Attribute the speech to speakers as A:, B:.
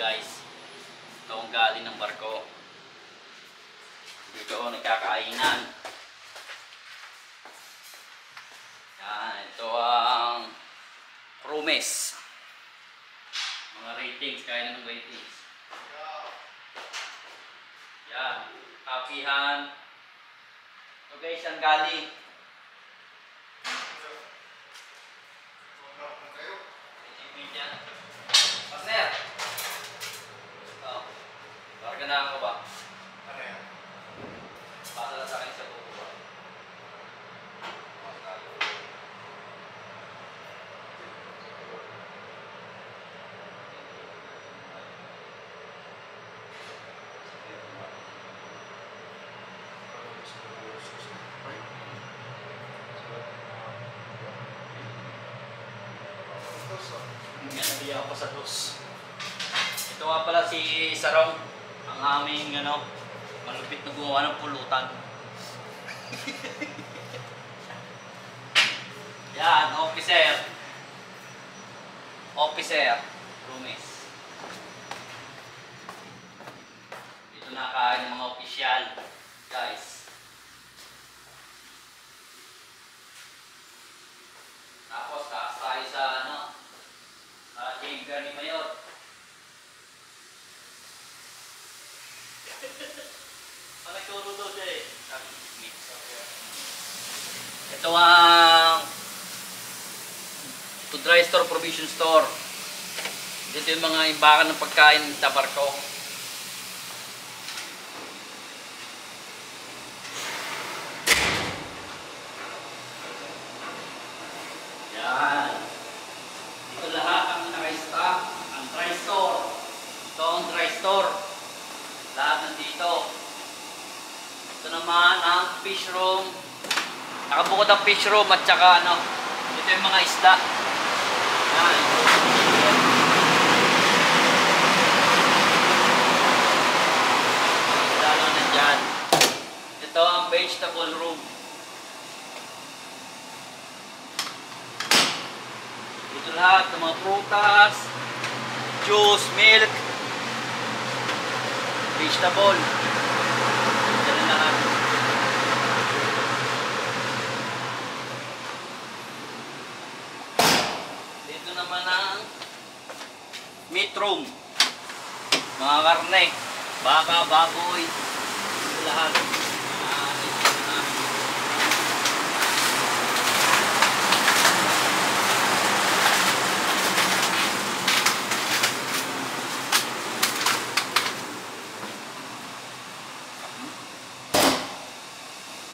A: guys. Ito ang galing ng barko. Dito ang nagkakainan. Yan, ito ang Promise. Mga ratings, kaya na ng ratings. Yan, kapihan. Ito guys, ang galing. Partner! Oh, larga na ako ba?
B: Ano yan?
A: Pasa lang sa akin sa buko ba? Yan, nabiya ako sa dos. Ito nga pala si Sarong, ang aming malupit na gumawa ng pulutan. Yan, officer. Officer, Promise. Dito na kain ng mga opisyal, guys. Tapos taas tayo sa chamber ni Mayor. Nagturo daw siya eh. Ito ang to dry store, provision store. Dito yung mga imbakan ng pagkain sa barko. Yan. Ito lahat ang naka-stock. Ang dry store. Ito ang dry store. Lahat nandito. Ito naman ang fish room. Nakabukod ang fish room at saka ito yung mga isda. Yan. Isda lang nandyan. Ito ang vegetable room. Ito lahat ng mga prutas, juice, milk, vegetable. Diyan na lahat. Dito naman ang meat room. Mga karne, baka, baboy, lahat.